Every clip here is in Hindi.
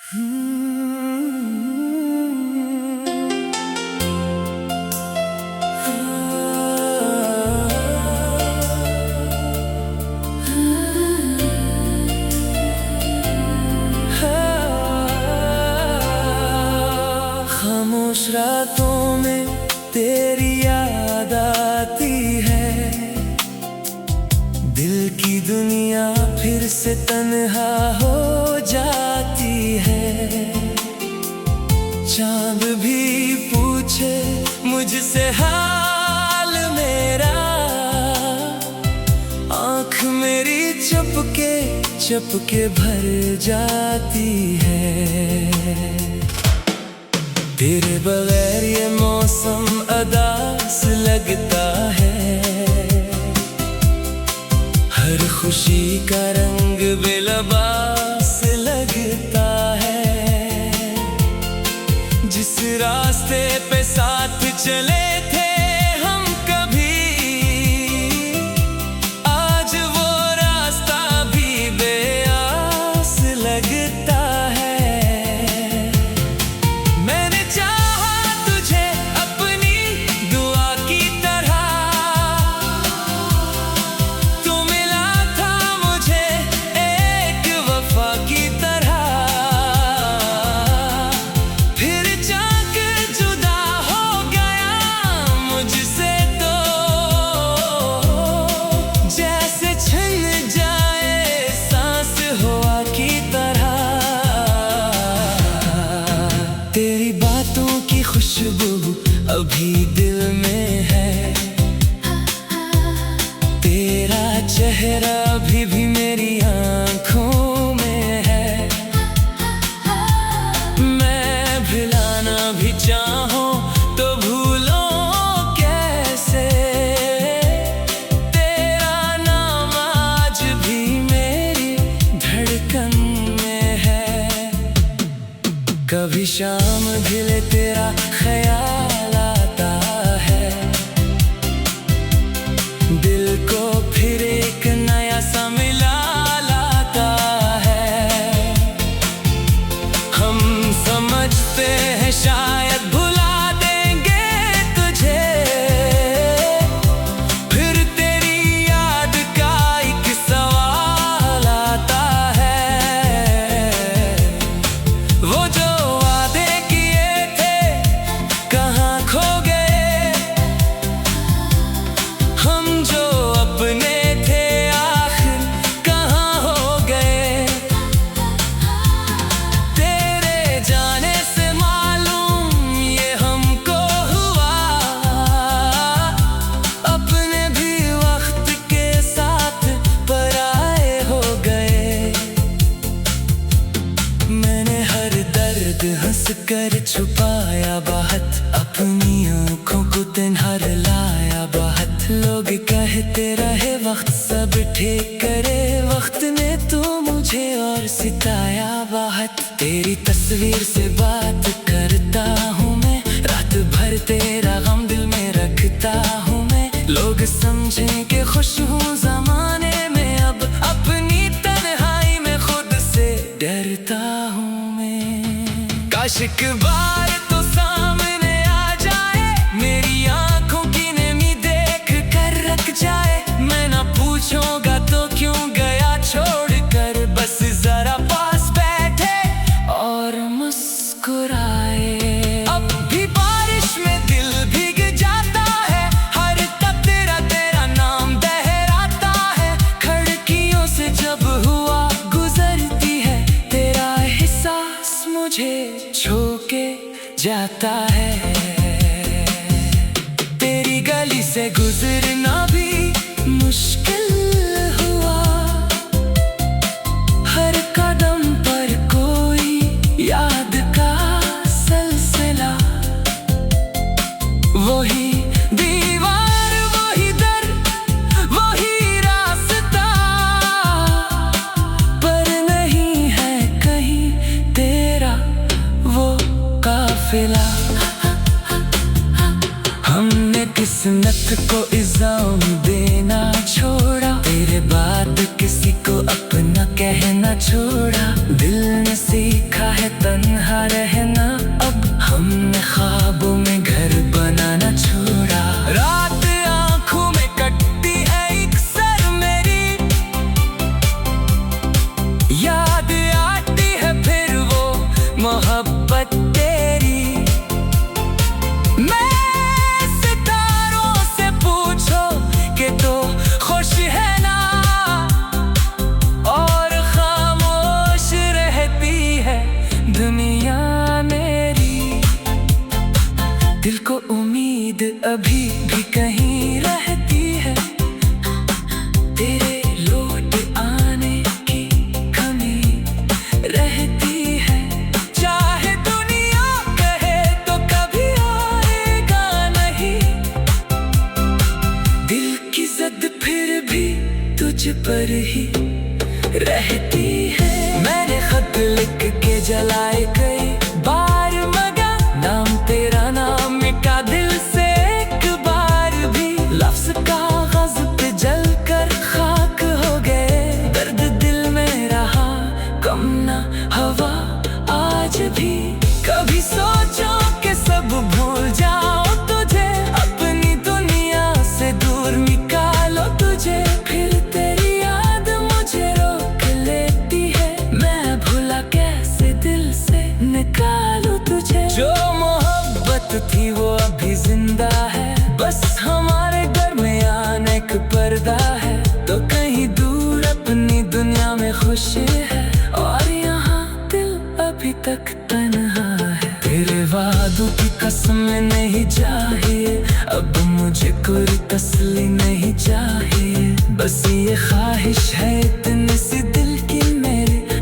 खामोश रातों में तेरी याद आती है, दिल की दुनिया फिर से तन्हा हो जाती है। चांद भी पूछे मुझसे हाल मेरा, आँख मेरी चुपके भर जाती है। तेरे बगैर ये मौसम अदास लगता है, हर खुशी का रंग बेलबास लगता है। जिस रास्ते पे साथ चले थे हम कभी, आज वो रास्ता भी बेआस लगता है। मैंने चाहा तुझे अपनी दुआ की तरह, तू मिला था मुझे एक वफा की तरह। फिर जाके जुदा हो गया मुझसे तो, जैसे छिन जाए सांस हवा की तरह। तेरी बातों की खुशबू अभी दिल में है, तेरा चेहरा अभी भी मेरी आँखों में है। मैं भुलाना भी चाहूं तो भूलूं कैसे, तेरा नाम आज भी मेरी धड़कन में है। कभी शाम ढले तेरा ख्याल आता है, दिल को फिर एक नया सा मिला लाता है। हम समझते हैं शायद भुला देंगे तुझे, फिर तेरी याद का एक सवाल आता है। वो जो वादे किए थे कहाँ खो गए, हम जो अपने थे आखिर कहाँ हो गए। तेरे जाने से मालूम ये हमको हुआ, अपने भी वक्त के साथ पराए हो गए। मैंने हर दर्द हंस कर छुपाया बहुत, अपनी आँखों को तिन्हार लाया बहुत। लोग कहते रहे वक्त सब ठीक करे, वक्त ने तू मुझे और सिताया बहुत। तेरी तस्वीर से बात करता हूँ मैं, रात भर तेरा गम दिल में रखता हूँ मैं। लोग समझें कि खुश हूँ ज़माने में, अब अपनी तन्हाई में खुद से डरता हूँ मैं। काश एक बार तो सामने आ जाए, मेरी आँखों की नमी देख कर रख जाए। मैं ना पूछूंगा तो क्यों गया छोड़कर, बस जरा पास बैठे और मुस्कुराए। अब भी बारिश में दिल भीग जाता है, हर तब तेरा नाम लहराता है। खिड़कियों से जब हुआ गुजरती है, तेरा एहसास मुझे छू के जाता है। तेरी गली से गुजरना भी मुश्किल हुआ, हर कदम पर कोई याद का सिलसिला। वही दीवार वही दर वही रास्ता, पर नहीं है कहीं तेरा वो काफिला। हमने किस्मत को इल्जाम देना छोड़ा, तेरे बाद किसी को अपना कहना छोड़ा। दिल ने सीखा है उम्मीद अभी भी कहीं रहती है, तेरे लौट आने की कमी रहती है। चाहे दुनिया कहे तो कभी आएगा नहीं, दिल की जिद फिर भी तुझ पर ही रहती है। मैंने खत लिख के जलाए कई बार मगा, नाम तेरा नाम मिटा दिल से एक बार भी। लफ्ज़ कागज़ पे जल कर खाक हो गए, दर्द दिल में रहा कम ना हवा आज भी। कभी सोचो कि सब भूल जाओ तुझे, अपनी दुनिया से दूर निकालो तुझे, फिर तेरी याद मुझे रोक लेती है। मैं भूला कैसे दिल से निकालूं तुझे। जो मोहब्बत थी वो अभी जिंदा है, बस हमारे दरमियान एक पर्दा है। तो कहीं दूर अपनी दुनिया में खुशी है, और यहाँ दिल अभी तक तन्हा है। तेरे वादों की कसम नहीं चाहिए, अब मुझे कोई तसल्ली नहीं चाहिए। बस ये ख्वाहिश है इतनी सी दिल की,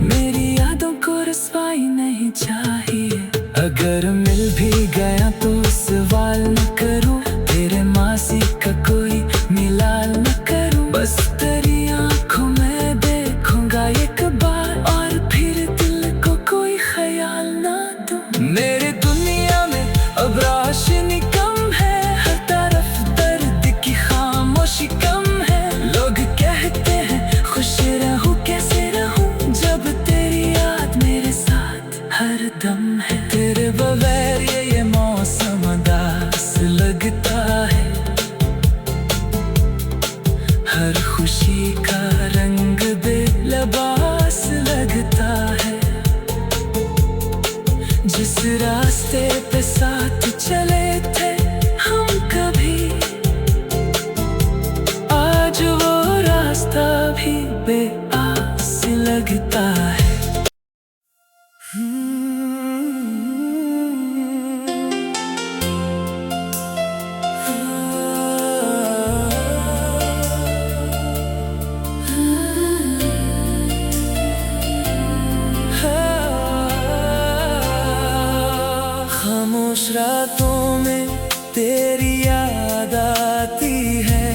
मेरी यादों को रसवाई नहीं चाहिए। अगर मिल भी गया तो सवाल न करूं, तेरे मासी का कोई मिलाल न करूं। बस तेरी आंखों में देखूंगा एक बार, और फिर दिल को कोई ख्याल ना दूं। मेरे दुनिया में अब रोशनी कम है, हर तरफ दर्द की खामोशी कम है। लोग कहते हैं खुश रहूं, कैसे रहूं जब तेरी याद मेरे साथ हर दम है। तेरे बगैर ये मौसम उदास लगता है, हर खुशी का रंग बेलबास लगता है। जिस रास्ते पे साथ चले थे हम कभी, आज वो रास्ता भी बेआस लगता है। खामोश रातों में तेरी याद आती है,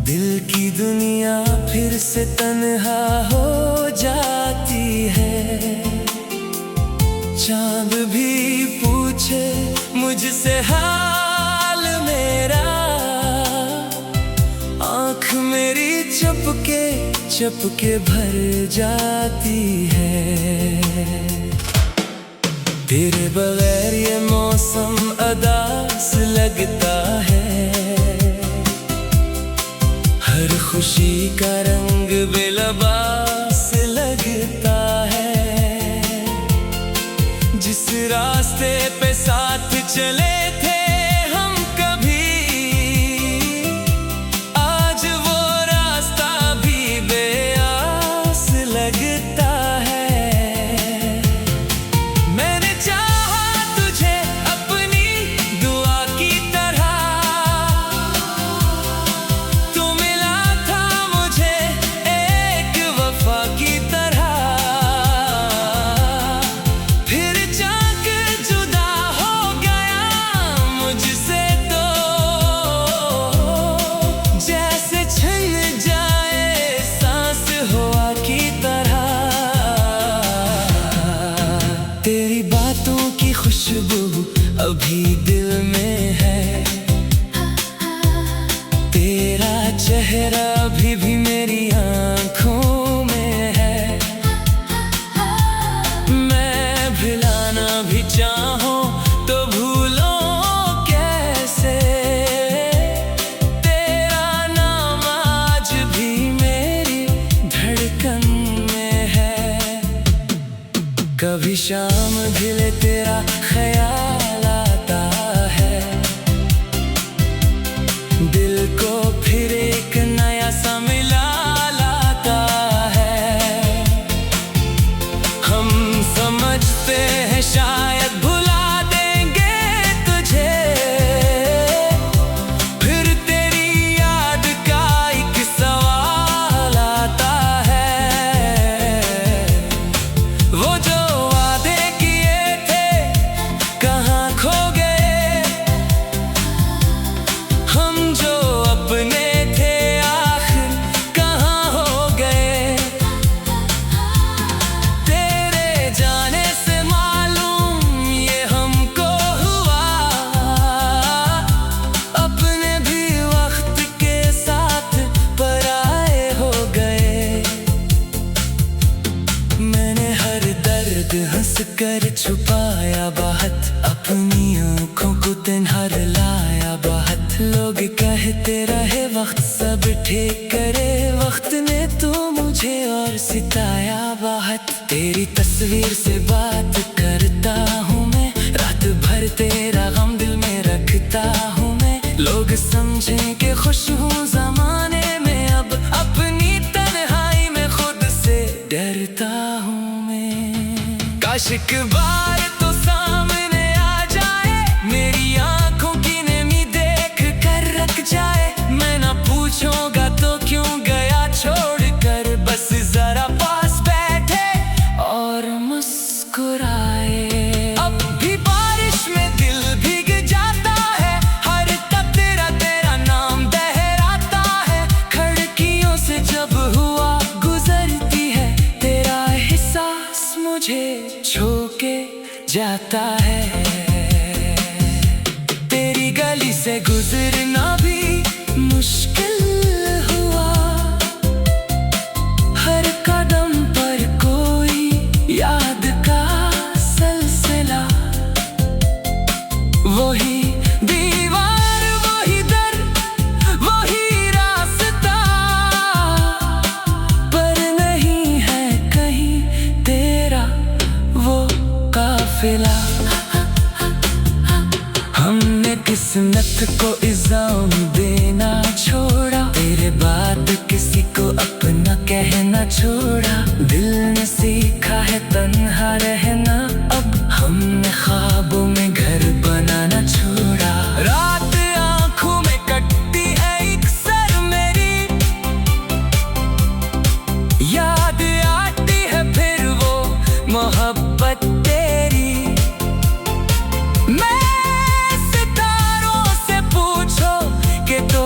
दिल की दुनिया फिर से तन्हा हो जाती है। चांद भी पूछे मुझसे हाल मेरा, आँख मेरी चुपके भर जाती है। तेरे बगैर ये मौसम उदास लगता है, हर खुशी का रंग बेलबास लगता है। जिस रास्ते पे साथ चले थे हम कभी, आज वो रास्ता भी बेआस लगता है। मैंने चाहा तुझे अपनी दुआ की तरह, तू मिला था मुझे एक वफा की तरह। फिर जाके जुदा हो गया मुझसे तो, जैसे छिन जाए सांस हवा की तरह। तेरी बातों की खुशबू अभी दिल में है, तेरा चेहरा अभी भी मेरी आँखों में है। मैं भुलाना भी चाहूं तो भूलो कैसे, तेरा नाम आज भी मेरी धड़कन में है। कभी शाम ढले तेरा ख्याल आता है, दिल को फिर एक नया सा मिला लाता है। हम समझते हैं शायद भुला देंगे तुझे, मैंने हर दर्द हंस कर छुपाया बहुत, अपनी आँखों को तिन्हार लाया बहुत। लोग कहते रहे वक्त सब ठीक करे, वक्त ने तो मुझे और सिताया बहुत। तेरी तस्वीर से बात करता हूँ मैं, रात भर तेरा गम दिल में रखता हूँ मैं। लोग समझें कि खुश हूँ ज़माने में, अब अपनी तन्हाई में खुद से डरता हूँ मैं। काश एक बार तो सामने आ जाए, मेरी आंखों की नमी देख कर रख जाए। मैं ना पूछूंगा तो क्यों गया छोड़ कर, बस जरा पास बैठे और मुस्कुराए। अब भी बारिश में दिल भीग जाता है, हर कतरा तेरा नाम बहराता है। खिड़कियों से जब हुआ गुजरती है, तेरा एहसास मुझे छू के जाता है। तेरी गली से गुजरना भी मुश्किल हुआ, हर कदम पर कोई याद का सिलसिला। वही दीवार, वही दर, वही रास्ता, पर नहीं है कहीं तेरा वो काफिला। हमने किस्मत को इल्जाम देना छोड़ा, तेरे बाद किसी को अपना कहना छोड़ा। दिल ने सीखा है तन्हा रहना, अब हमने ख्वाबों में घर बनाना छोड़ा। रात आंखों में कटती है एक सर मेरी, याद आती है फिर वो मोहब्बत तेरी। मैं सितारों से पूछो कि तो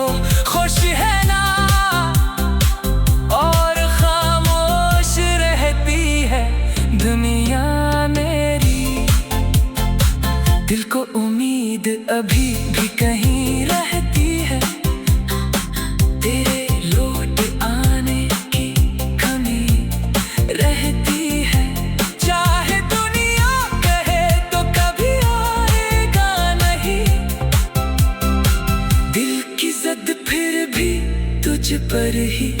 खुश है ना, और खामोश रहती है दुनिया मेरी। दिल को उम्मीद अभी भी कहीं रहती है, तेरे लौट आने की कमी रहती है। चाहे दुनिया कहे तो कभी आएगा नहीं, दिल की जिद फिर भी तुझ पर ही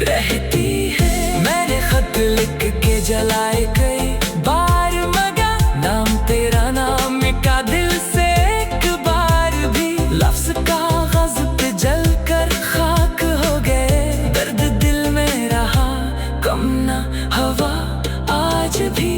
रहती है। मैंने खत लिख के जलाए कई बार मगा, नाम तेरा नाम मिटा दिल से एक बार भी। लफ्ज़ कागज़ पे जल कर खाक हो गए, दर्द दिल में रहा कम ना हवा आज भी।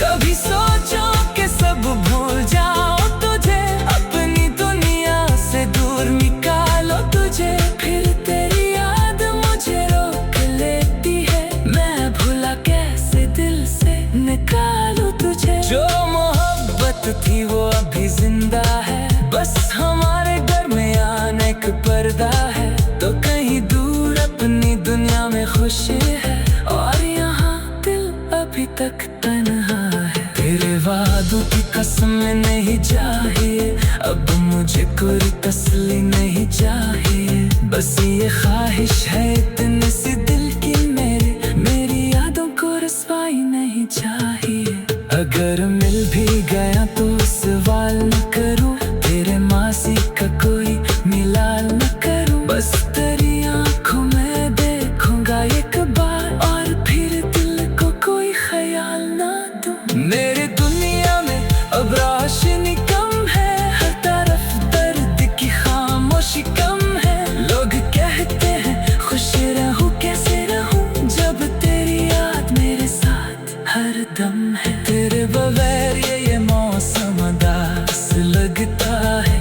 कभी सोचो कि सब भूल जाओ तुझे, अपनी दुनिया से दूर निकालो तुझे, फिर तेरी याद मुझे रोक लेती है। मैं भूला कैसे दिल से निकालूं तुझे। जो मोहब्बत थी वो अभी जिंदा है, बस हमारे घर में आने का पर्दा है। तो कहीं दूर अपनी दुनिया में खुशी है, और यहाँ दिल अभी तक तन्हा है। तेरे वादों की कसम नहीं चाहिए, अब मुझे कोई तसल्ली नहीं चाहिए। बस ये ख्वाहिश है इतनी सी दिल की मेरे, मेरी यादों को रसवाई नहीं चाहिए। अगर मिल भी गया तो सवाल न करूं, तेरे मासी का कोई मिलाल न करूं। बस तेरी आंखों में देखूंगा एक बार, और फिर दिल को कोई ख्याल ना दूं। मेरे दुनिया में अब रोशनी कम है, हर तरफ दर्द की खामोशी कम है। लोग कहते हैं खुश रहूं कैसे रहूं, जब तेरी याद मेरे साथ हर दम है। तेरे बगैर ये मौसम उदास लगता है,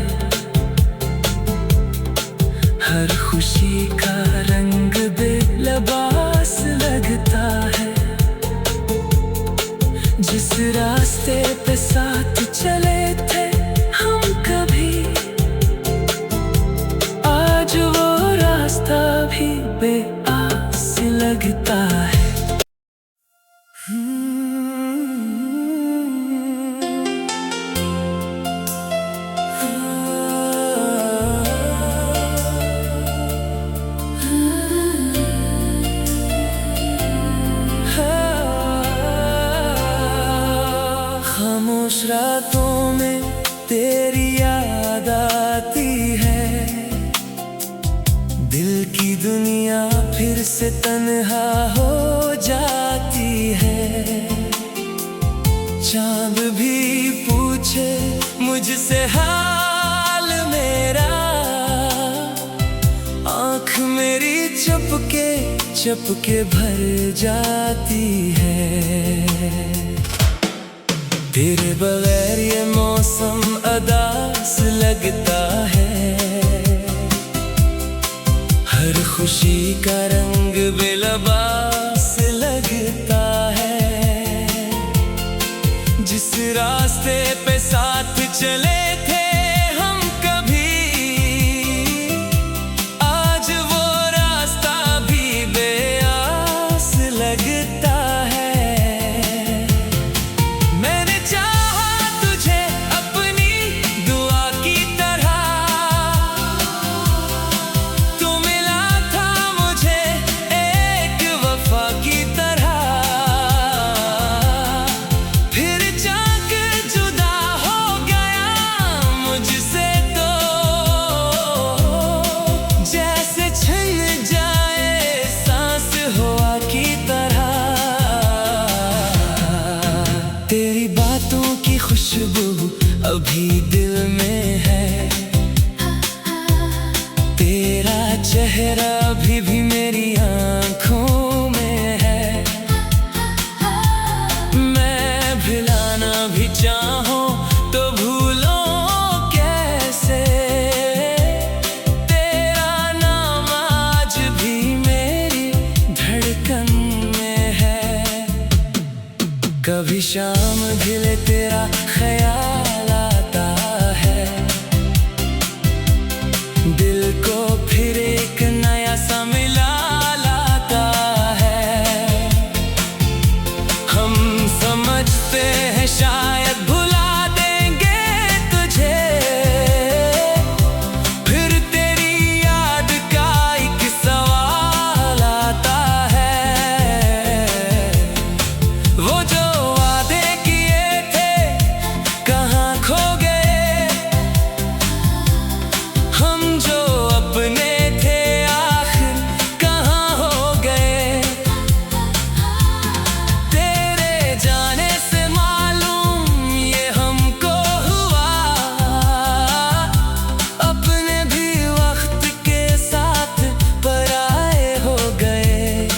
हर खुशी का रंग बेलबास लगता है। जिस रास्ते पे साथ चले थे हम कभी, आज वो रास्ता भी बेआस लगता है। रातों में तेरी याद आती है, दिल की दुनिया फिर से तन्हा हो जाती है। चांद भी पूछे मुझसे हाल मेरा, आँख मेरी चुपके भर जाती है। तेरे बगैर ये मौसम उदास लगता है, हर खुशी का रंग बेलबास लगता है। जिस रास्ते पे साथ चले थे हम कभी, आज वो रास्ता भी बेआस लगता है। मैंने चाहा तुझे अपनी दुआ की तरह, तू मिला था मुझे एक वफा की तरह। फिर जाके जुदा हो गया मुझसे तो, जैसे छिन जाए सांस हवा की तरह। तेरी बातों की खुशबू अभी दिल में है, तेरा चेहरा अभी भी मेरी आँखों में है। मैं भुलाना भी चाहूं तो भूलो कैसे, तेरा नाम आज भी मेरी धड़कन में है। कभी शाम ढले तेरा ख्याल आता है, दिल को फिर एक नया सा मिला लाता है। हम समझते हैं शायद भुला देंगे तुझे, फिर तेरी याद का एक सवाल आता है। वो जो वादे किए थे कहाँ खो गए, हम जो अपने थे आखिर कहाँ हो गए। तेरे जाने से मालूम ये हमको हुआ, अपने भी वक्त के साथ पराए हो गए।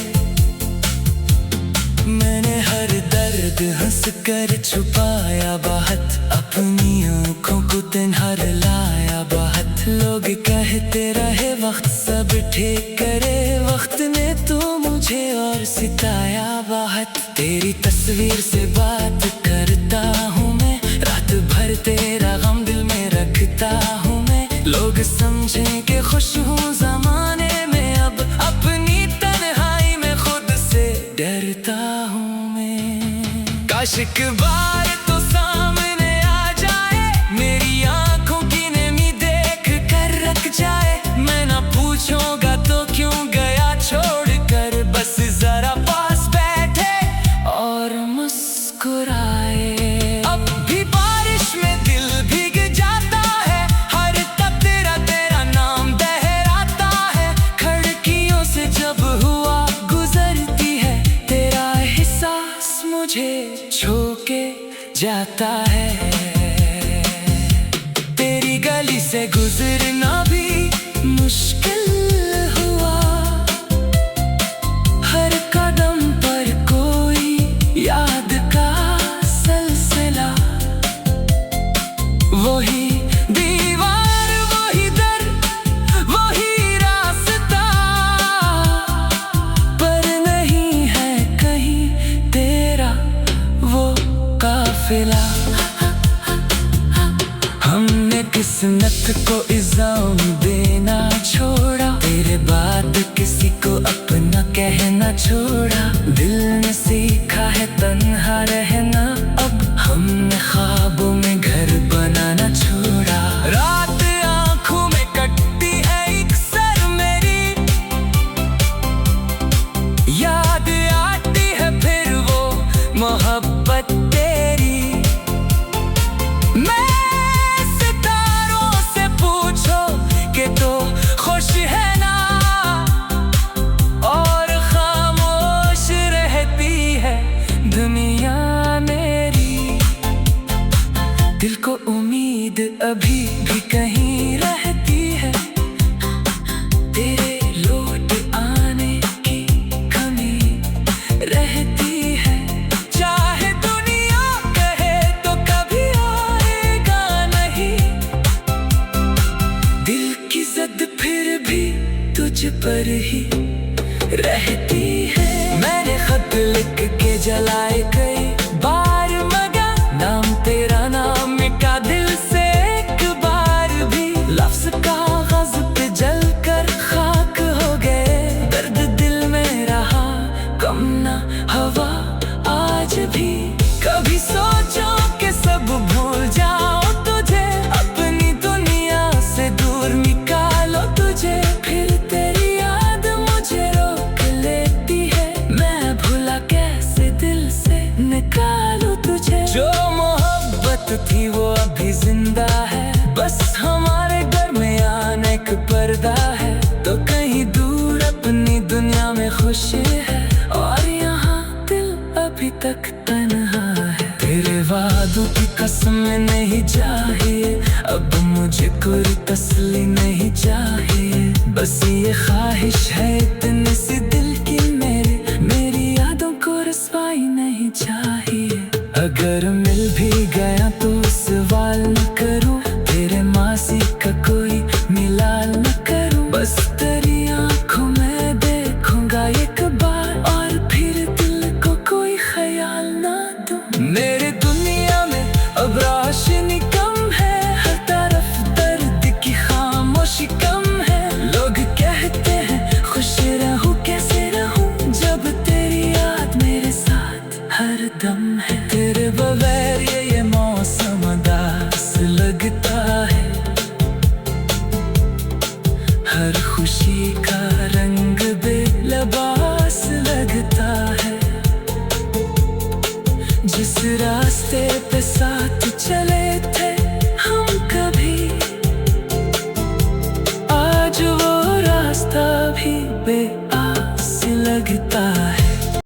मैंने हर दर्द हंस कर छुपाया बहुत, अपनी आँखों को तन्हार लाया बहुत। लोग कहते रहे वक्त सब ठीक करे, वक्त ने तो मुझे और सिताया बहुत। तेरी तस्वीर से बात करता हूँ मैं, रात भर तेरा गम दिल में रखता हूँ मैं। लोग समझें कि खुश हूँ जमाने में, अब अपनी तन्हाई में खुद से डरता हूँ मैं। काश एक बार तो सामने आ जाए, मेरी आंखों की नमी देख कर रख जाए। मैं ना पूछूंगा तो क्यों गया छोड़ कर, बस जरा पास बैठे और मुस्कुराए। अब भी बारिश में दिल भीग जाता है, हर तब तेरा नाम बहराता है। खिड़कियों से जब हुआ गुजरती है, तेरा एहसास मुझे छू के जाता है। तेरी गली से गुजरना भी मुश्किल हुआ, हर कदम पर कोई याद का सिलसिला। वही दीवार वही दर वही रास्ता, पर नहीं है कहीं तेरा वो काफिला। हमने किस्मत को इल्जाम देना छोड़ा, तेरे बाद किसी को अपना कहना छोड़ा। दिल ने सीखा है तन्हा रहना, अब हमने ख्वाबों में घर बनाना छोड़ा। रात आंखों में कटती है एक सर मेरी, याद आती है फिर वो मोहब्बत तेरी। अभी भी कहीं रहती है, तेरे लौट आने की कमी रहती है। चाहे दुनिया कहे तो कभी आएगा नहीं, दिल की जिद फिर भी तुझ पर ही रहती है। मैंने खत लिख के जलाए कई बार मगर नाम तेरा नाम का दिल से एक बार भी। लफ्ज़ कागज़ पे जल कर खाक हो गए, दर्द दिल में रहा कम ना हवा आज भी। कभी सोचो कि सब भूल जाओ तुझे, अपनी दुनिया से दूर निकालो तुझे, फिर तेरी याद मुझे रोक लेती है। मैं भूला कैसे दिल से निकालूं तुझे। जो मोहब्बत थी वो अभी जिंदा है, बस हमारे घर में आने का पर्दा है। तो कहीं दूर अपनी दुनिया में खुशी है, और यहाँ दिल अभी तक तन्हा है। तेरे वादों की कसम नहीं चाहिए, अब मुझे कोई तसल्ली नहीं चाहिए। बस ये ख्वाहिश है इतनी सी दिल की, मेरी यादों को रसवाई नहीं चाहिए। अगर मिल भी गया तो सवाल न करूं, तेरे मासी का कोई मिलाल न करूं। बस तेरी आंखों में देखूंगा एक बार, और फिर दिल को कोई ख्याल ना दूं। मेरे दुनिया में अब रोशनी कम है, हर तरफ दर्द की खामोशी कम है। लोग कहते हैं खुश रहूं कैसे रहूं, जब तेरी याद मेरे साथ हर दम है। तेरे बगैर ये मौसम उदास लगता है, हर खुशी का रंग बेलबास लगता है। जिस रास्ते पे